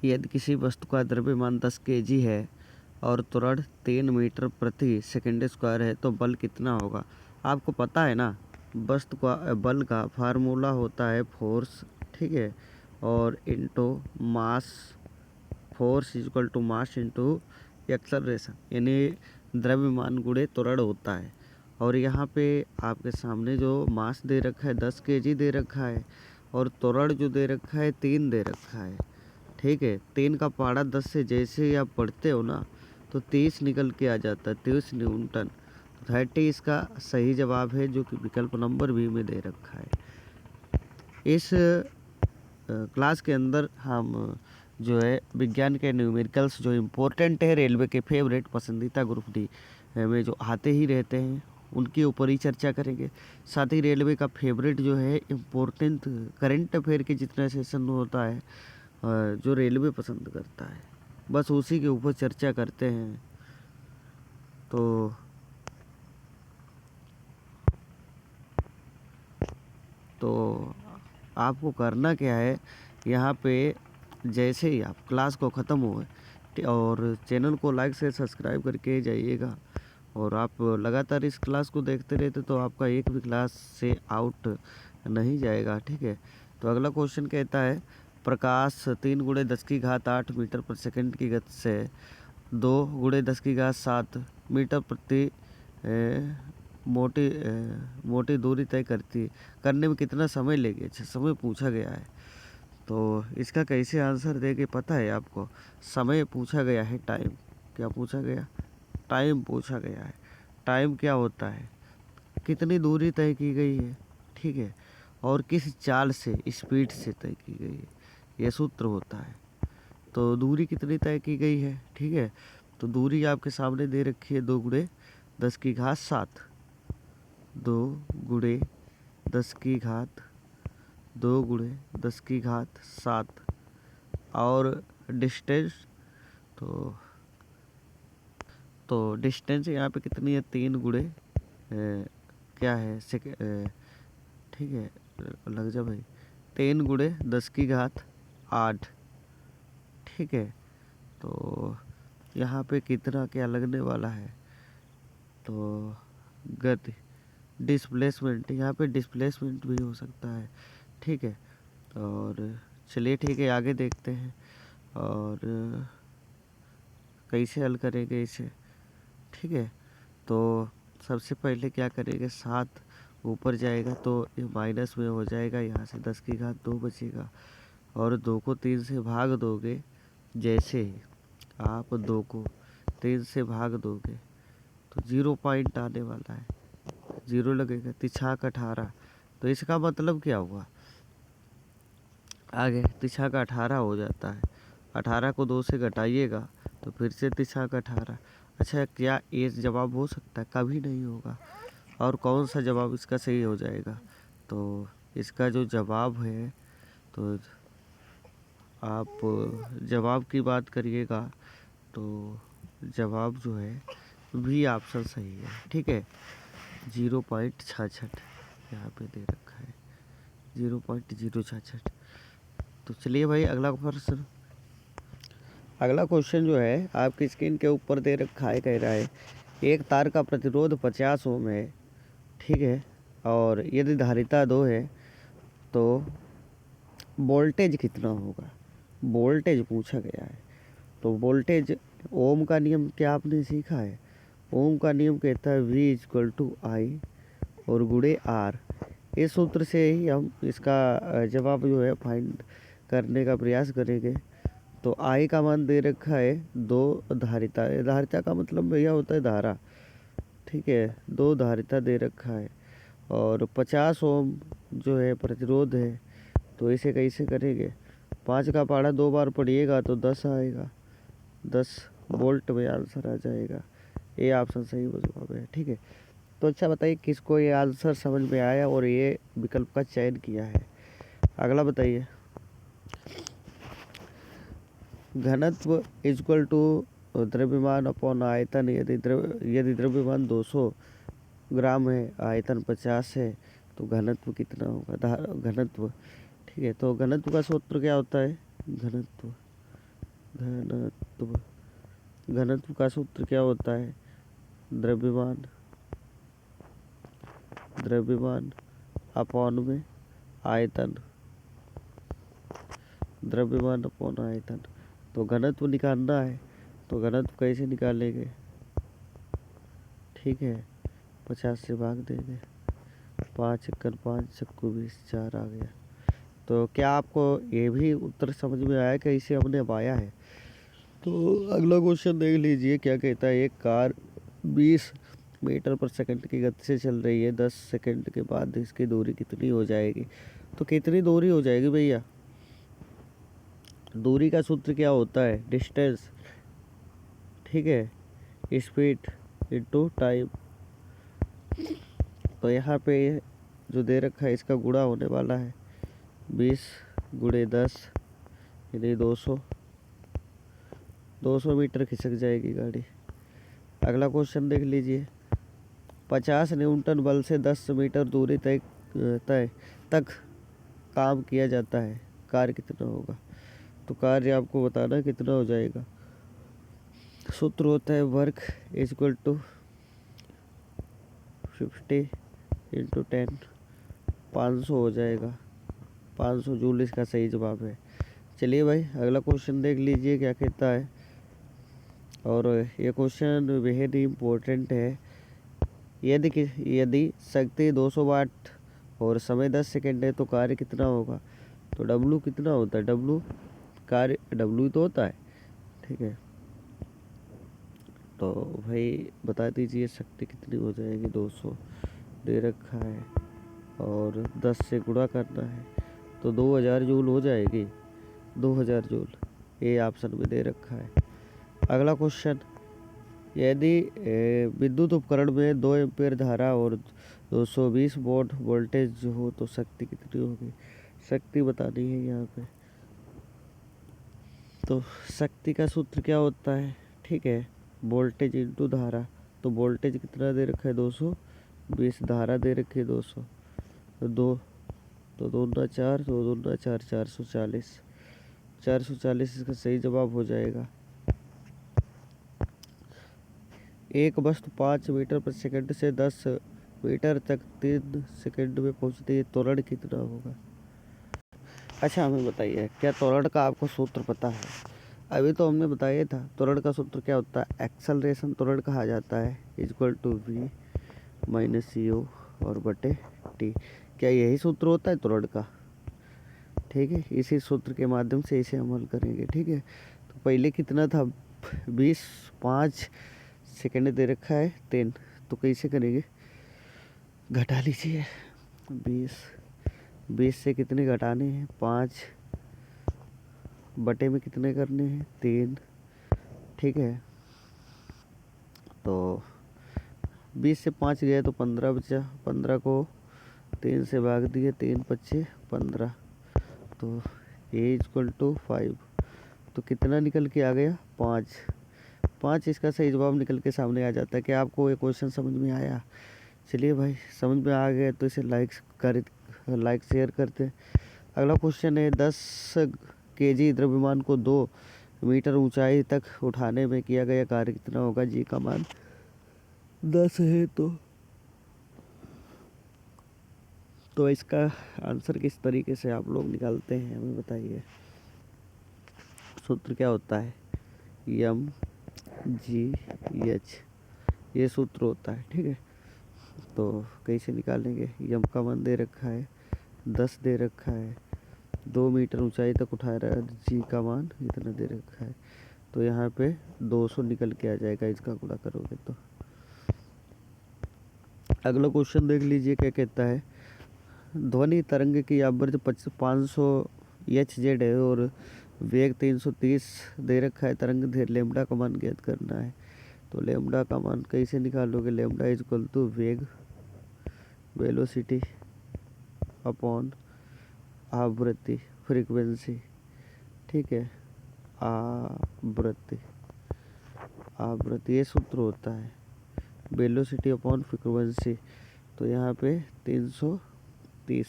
यदि किसी वस्तु का द्रव्यमान 10 केजी है और त्वरण 3 मीटर प्रति सेकंड स्क्वायर है तो बल कितना होगा। आपको पता है ना, वस्तु का बल का फार्मूला होता है फोर्स, ठीक है, और into mass, force equal to mass into acceleration, यानी द्रव्यमान गुणे त्वरण होता है। और यहाँ पे आपके सामने जो मास दे रखा है 10 केजी दे रखा है और त्वरण जो दे रखा है 3 दे रखा है, ठीक है। 3 का पहाड़ा 10 से जैसे ही आप पढ़ते हो ना तो 30 निकल के आ जाता है, 30 न्यूटन। 30 इसका सही जवाब है, जो कि विकल्प नंबर बी में दे रखा है। इस क्लास के अंदर हम जो है विज्ञान के न्यूमेरिकल्स जो इम्पोर्टेंट है, रेलवे के फेवरेट पसंदीदा ग्रुप डी में जो आते ही रहते हैं उनके ऊपर ही चर्चा करेंगे। साथ ही रेलवे का फेवरेट जो है इम्पोर्टेंट करंट अफेयर के जितना सेशन होता है जो रेलवे पसंद करता है, बस उसी के ऊपर चर्चा करते हैं। तो आपको करना क्या है, यहाँ पे जैसे ही आप क्लास को ख़त्म हो और चैनल को लाइक से सब्सक्राइब करके जाइएगा, और आप लगातार इस क्लास को देखते रहते तो आपका एक भी क्लास से आउट नहीं जाएगा, ठीक है। तो अगला क्वेश्चन कहता है, प्रकाश 3 × 10⁸ मीटर प्रति सेकंड की गति से 2 × 10�7 मीटर प्रति मोटी दूरी तय करने में कितना समय लेगी। अच्छा, समय पूछा गया है तो इसका कैसे आंसर देंगे पता है आपको। समय पूछा गया है, टाइम क्या पूछा गया, टाइम पूछा गया है। टाइम क्या होता है, कितनी दूरी तय की गई है, ठीक है, और किस चाल से, स्पीड से तय की गई है, ये सूत्र होता है। तो दूरी कितनी तय की गई है, ठीक है। तो दूरी आपके सामने दे रखी है 2 × 10�7, 2 × 10⁻² और डिस्टेंस, तो डिस्टेंस यहाँ पे कितनी है, 3 × क्या है ठीक है, लग जा भाई, 3 × 10⁸, ठीक है। तो यहाँ पे कितना क्या लगने वाला है, तो गति, डिस्प्लेसमेंट, यहाँ पे डिस्प्लेसमेंट भी हो सकता है, ठीक है। और चलिए ठीक है, आगे देखते हैं और कैसे हल करेंगे इसे, ठीक है। तो सबसे पहले क्या करेंगे, 7 ऊपर जाएगा तो ये माइनस में हो जाएगा, यहाँ से 10⁻² बचेगा, और 2 को 3 से भाग दोगे, जैसे ही आप 2 को 3 से भाग दोगे तो 0 पॉइंट आने वाला है, 0 लगेगा, 3×18। तो इसका मतलब क्या हुआ, आगे 3×18 हो जाता है, 18 को 2 से घटाइएगा तो फिर से 3×18। अच्छा, क्या ये जवाब हो सकता है, कभी नहीं होगा। और कौन सा जवाब इसका सही हो जाएगा, तो इसका जो जवाब है, तो आप जवाब की बात करिएगा तो जवाब जो है भी ऑप्शन सही है, ठीक है। 0.66 यहाँ पे दे रखा है, 0.066। तो चलिए भाई, अगला क्वेश्चन जो है आपकी स्क्रीन के ऊपर दे रखा है, कह रहा है एक तार का प्रतिरोध 50 ओम है, ठीक है, और यदि धारिता 2 है तो वोल्टेज कितना होगा। वोल्टेज पूछा गया है, तो वोल्टेज, ओम का नियम क्या आपने सीखा है, ओम का नियम कहता है V = I और गुणे R। इस सूत्र से ही हम इसका जवाब जो है फाइंड करने का प्रयास करेंगे। तो I का मान दे रखा है 2 धारिता, धारिता का मतलब भैया होता है धारा, ठीक है, 2 धारिता दे रखा है, और 50 ओम जो है प्रतिरोध है। तो इसे कैसे करेंगे, 5 का पहाड़ा 2 बार पढ़िएगा तो 10 आएगा, 10 वोल्ट में आंसर आ जाएगा। ये ऑप्शन सही जवाब है, ठीक है। तो अच्छा बताइए किसको ये आंसर समझ में आया और ये विकल्प का चयन किया है। अगला बताइए, घनत्व = द्रव्यमान अपॉन आयतन। यदि द्रव्यमान 200 ग्राम है, आयतन 50 है, तो घनत्व कितना होगा, घनत्व, ठीक है। तो घनत्व का सूत्र क्या होता है, घनत्व घनत्व घनत्व का सूत्र क्या होता है? द्रव्यमान अपॉन में आयतन, द्रव्यमान अपॉन आयतन। तो घनत्व निकालना है तो घनत्व कैसे निकालेंगे? ठीक है, 50 से भाग देंगे, 5 एकड़ 5 चक्कू 20, 4 आ गया। तो क्या आपको ये भी उत्तर समझ में आया कि इसे हमने पाया है? तो अगला क्वेश्चन देख लीजिए क्या कहता है। एक कार 20 मीटर पर सेकंड की गति से चल रही है। 10 सेकंड के बाद इसकी दूरी कितनी हो जाएगी? तो कितनी दूरी हो जाएगी भैया? दूरी का सूत्र क्या होता है? डिस्टेंस, ठीक है, स्पीड इनटू टाइम। तो यहाँ पे जो दे रखा है इसका गुणा होने वाला है, 20 गुणे 10 यानी 200 मीटर खिसक जाएगी गाड़ी। अगला क्वेश्चन देख लीजिए। 50 न्यूटन बल से 10 मीटर दूरी तक काम किया जाता है। कार्य कितना होगा? तो कार्य आपको बताना कितना हो जाएगा। सूत्र होता है वर्क इक्वल टू 50 इंटू 10, 500 हो जाएगा। 500 जूल इसका सही जवाब है। चलिए भाई अगला क्वेश्चन देख लीजिए क्या कहता है। और ये क्वेश्चन बेहद ही इम्पोर्टेंट है। यदि शक्ति 200 वाट और समय 10 सेकेंड है तो कार्य कितना होगा? तो W कितना होता है? W कार्य W तो होता है, ठीक है। तो भाई बता दीजिए शक्ति कितनी हो जाएगी? 200 दे रखा है और 10 से गुणा करना है तो 2000 जूल हो जाएगी। 2000 जूल ये ऑप्शन में दे रखा है। अगला क्वेश्चन, यदि विद्युत उपकरण में 2 एम्पीयर धारा और 220 वोल्ट वोल्टेज हो तो शक्ति कितनी होगी? शक्ति बतानी है यहाँ पे। तो शक्ति का सूत्र क्या होता है? ठीक है, वोल्टेज इंटू धारा। तो वोल्टेज कितना दे रखा है? 220, धारा दे रखी है 200, तो 2 दूना 4, 2 दूना 4, 440। 440 इसका सही जवाब हो जाएगा। एक वस्तु 5 मीटर पर सेकंड से 10 मीटर तक 3 सेकंड में पहुंचती है, त्वरण कितना होगा? अच्छा हमें बताइए, क्या त्वरण का आपको सूत्र पता है? अभी तो हमने बताया था त्वरण का सूत्र क्या होता है। एक्सेलरेशन त्वरण कहा जाता है, equal to v minus u और बटे टी। क्या यही सूत्र होता है त्वरण का? ठीक है, इसी सूत्र के माध्यम से इसे अमल करेंगे। ठीक है, तो पहले कितना था? 20, 5 सेकंड दे रखा है 3, तो कैसे करेंगे? घटा लीजिए। 20 से कितने घटाने हैं? 5 बटे में कितने करने हैं? 3, ठीक है। तो 20 से 5 गया तो 15 बचा, 15 को 3 से भाग दिए, 3 5 15, तो ए इक्वल टू 5। तो कितना निकल के आ गया? 5 इसका सही जवाब निकल के सामने आ जाता है। क्या आपको ये क्वेश्चन समझ में आया? चलिए भाई समझ में आ गया तो इसे लाइक शेयर करते हैं। अगला क्वेश्चन है, 10 केजी द्रव्यमान को 2 मीटर ऊंचाई तक उठाने में किया गया कार्य कितना होगा? जी का मान 10 है तो इसका आंसर किस तरीके से आप लोग निकालते हैं हमें बताइए। सूत्र क्या होता है? mgh ये सूत्र होता है, ठीक है। तो कैसे निकालेंगे? यम का मान दे रखा है 10 दे रखा है, 2 मीटर ऊंचाई तक उठा रहा है, जी का मान इतना दे रखा है, तो यहाँ पे 200 निकल के आ जाएगा इसका गुणा करोगे तो। अगला क्वेश्चन देख लीजिए क्या कहता है। ध्वनि तरंग की आवृत्ति 500 Hz है और वेग 330 दे रखा है। तरंग दैर्घ्य लेमडा का मान ज्ञात करना है। तो लेमडा का मान कैसे निकालोगे? लेमडा इक्वल टू वेग वेलोसिटी अपॉन आवृत्ति फ्रीक्वेंसी, ठीक है। आवृत्ति ये सूत्र होता है वेलोसिटी अपॉन फ्रीक्वेंसी। तो यहाँ पे 330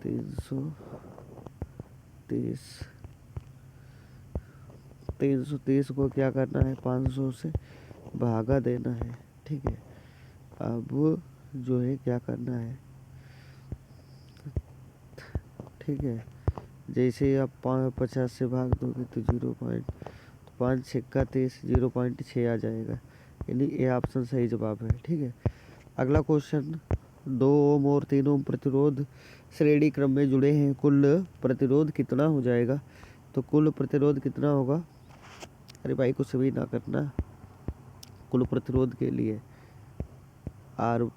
330 330 को क्या करना है, 500 से भागा देना है। ठीक है, अब जो है क्या करना है, ठीक है, जैसे ही आप 50 से भाग दोगे तो 5 छक्का 30, 0.6 आ जाएगा, यानी ए ऑप्शन सही जवाब है। ठीक है, अगला क्वेश्चन, 2 ओम और 3 ओम प्रतिरोध श्रेणी क्रम में जुड़े हैं, कुल प्रतिरोध कितना हो जाएगा। तो कुल प्रतिरोध कितना होगा, अरे भाई कुछ भी ना करना, कुल प्रतिरोध के लिए R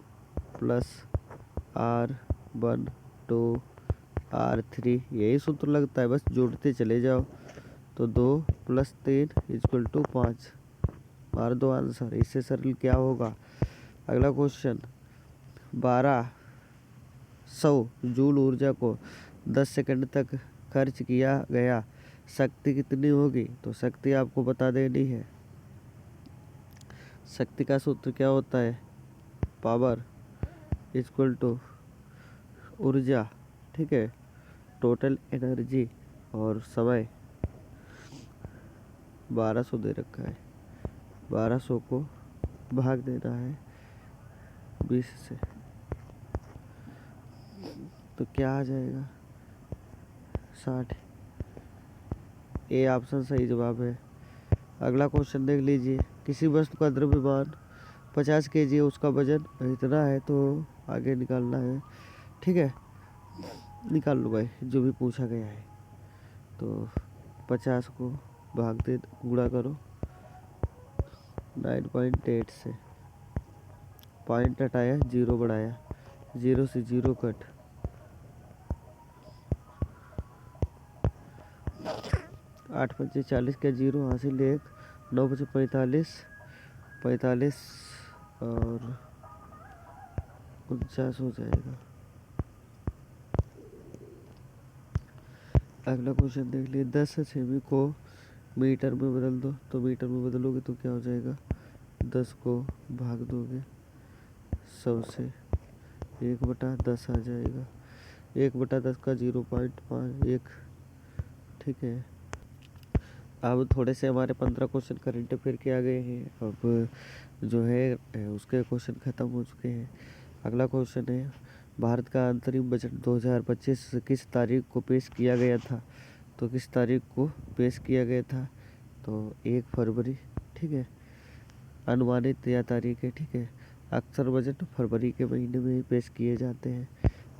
प्लस R1 2 R3 यही सूत्र लगता है, बस जोड़ते चले जाओ। तो 2 + 3 = 5, मार दो आंसर, इससे सरल क्या होगा। अगला क्वेश्चन, 1200 जूल ऊर्जा को 10 सेकंड तक खर्च किया गया, शक्ति कितनी होगी। तो शक्ति आपको बता देनी है, शक्ति का सूत्र क्या होता है, पावर = ऊर्जा। ठीक है, टोटल एनर्जी और समय 1200 दे रखा है, 1200 को भाग देना है 20 से, तो क्या आ जाएगा, 60। ए ऑप्शन सही जवाब है। अगला क्वेश्चन देख लीजिए, किसी वस्तु का द्रव्यमान 50 kg है, उसका वजन इतना है, तो आगे निकालना है। ठीक है, निकाल लो भाई जो भी पूछा गया है। तो 50 को भाग दे, गुणा करो 9.8 से, पॉइंट हटाया 0 बढ़ाया, 0 से 0 कट, 8 × 5 = 40 का 0 हासिल 1, 9 × 5 = 45 और 49 हो जाएगा। अगला क्वेश्चन देख लिए, 10 सेमी को मीटर में बदल दो। तो मीटर में बदलोगे तो क्या हो जाएगा, 10 को भाग दोगे 100 से, 1/10 आ जाएगा, 1/10 का 0.51। ठीक है, अब थोड़े से हमारे 15 क्वेश्चन करंट अफेयर के आ गए हैं, अब जो है उसके क्वेश्चन ख़त्म हो चुके हैं। अगला क्वेश्चन है, भारत का अंतरिम बजट 2025 किस तारीख को पेश किया गया था। तो किस तारीख को पेश किया गया था, तो 1 फरवरी। ठीक है, अनुमानित यह तारीख है। ठीक है, अक्सर बजट फरवरी के महीने में ही पेश किए जाते हैं।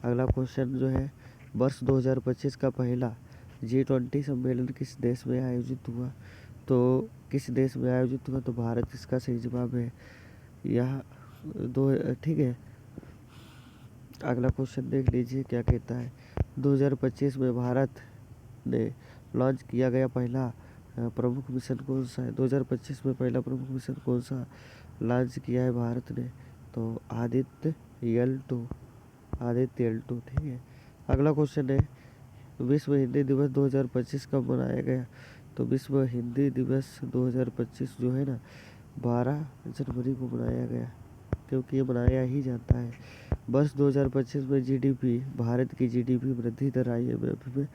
अगला क्वेश्चन जो है, वर्ष 2025 का पहला G20 सम्मेलन किस देश में आयोजित हुआ। तो किस देश में आयोजित हुआ, तो भारत इसका सही जवाब है। यह ठीक है, अगला क्वेश्चन देख लीजिए क्या कहता है, 2025 में भारत ने लॉन्च किया गया पहला प्रमुख मिशन कौन सा है। 2025 में पहला प्रमुख मिशन कौन सा लॉन्च किया है भारत ने, तो आदित्य L2। ठीक है, अगला क्वेश्चन है, विश्व हिंदी दिवस 2025 कब मनाया गया। तो विश्व हिंदी दिवस 2025 जो है ना, 12 जनवरी को मनाया गया, क्योंकि ये मनाया ही जाता है। वर्ष 2025 में GDP, भारत की GDP वृद्धि दर IMF में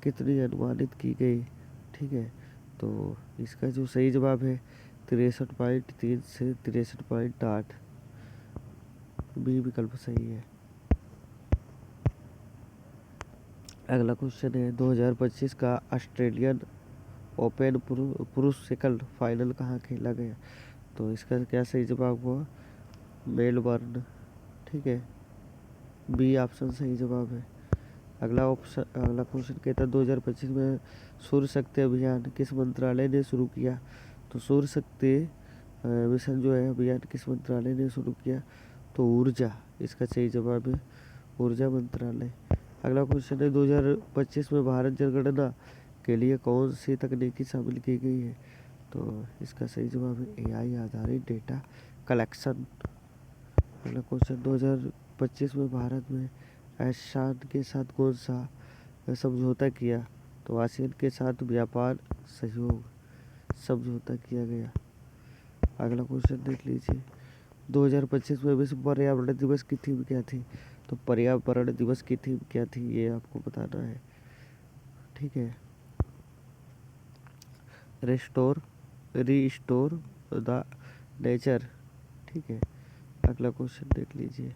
कितनी अनुमानित की गई। ठीक है, तो इसका जो सही जवाब है 63.3 से 63.8, बी विकल्प सही है। अगला क्वेश्चन है, 2025 का ऑस्ट्रेलियन ओपन पुरुष सिंगल फाइनल कहाँ खेला गया। तो इसका क्या सही जवाब हुआ, मेलबर्न। ठीक है, बी ऑप्शन सही जवाब है। अगला क्वेश्चन कहता है, 2025 में सूर्य शक्ति अभियान किस मंत्रालय ने शुरू किया। तो सूर्य शक्ति मिशन जो है अभियान किस मंत्रालय ने शुरू किया, तो ऊर्जा, इसका सही जवाब है ऊर्जा मंत्रालय। अगला क्वेश्चन है, 2025 में भारत जनगणना के लिए कौन सी तकनीकी शामिल की गई है। तो इसका सही जवाब है AI आधारित डेटा कलेक्शन। अगला क्वेश्चन, 2025 में भारत में आसियान के साथ कौन सा समझौता किया। तो आसियान के साथ व्यापार सहयोग समझौता किया गया। अगला क्वेश्चन देख लीजिए, 2025 में विश्व पर्यावरण दिवस की थीम क्या थी। तो पर्यावरण दिवस की थीम क्या थी, ये आपको बताना है। ठीक है, रीस्टोर द नेचर। ठीक है, अगला क्वेश्चन देख लीजिए।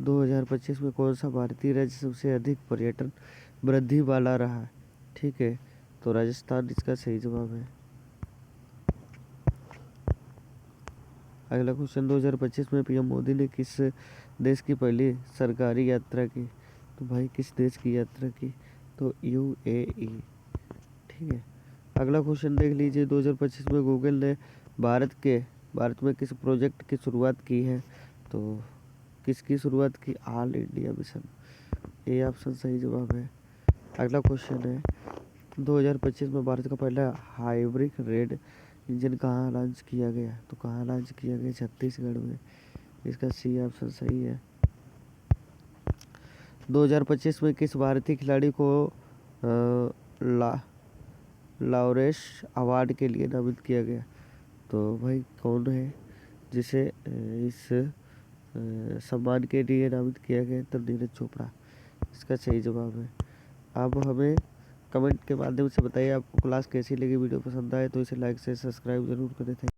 2025 में कौन सा भारतीय राज्य सबसे अधिक पर्यटन वृद्धि वाला रहा? ठीक है, तो राजस्थान इसका सही जवाब है। अगला क्वेश्चन, 2025 में पीएम मोदी ने किस देश की पहली सरकारी यात्रा की? तो भाई किस देश की यात्रा की? तो यूएई। ठीक है, अगला क्वेश्चन देख लीजिए। 2025 में गूगल ने भारत में किस प्रोजेक्ट की शुरुआत की है? तो किसकी शुरुआत की? All India mission. A option सही जवाब है। अगला क्वेश्चन है, 2025 में भारत का पहला हाइब्रिड रेड इंजन कहाँ लॉन्च किया गया? तो कहाँ लॉन्च किया गया? छत्तीसगढ़ में। इसका सी ऑप्शन सही है। 2025 में किस भारतीय खिलाड़ी को लॉरेस अवार्ड के लिए नामित किया गया? तो भाई कौन है जिसे इस सम्मान के लिए नामित किया गया? तो नीरज चोपड़ा। इसका सही जवाब है। आप हमें कमेंट के माध्यम से बताइए आपको क्लास कैसी लगी। वीडियो पसंद आए तो इसे लाइक से सब्सक्राइब जरूर करें।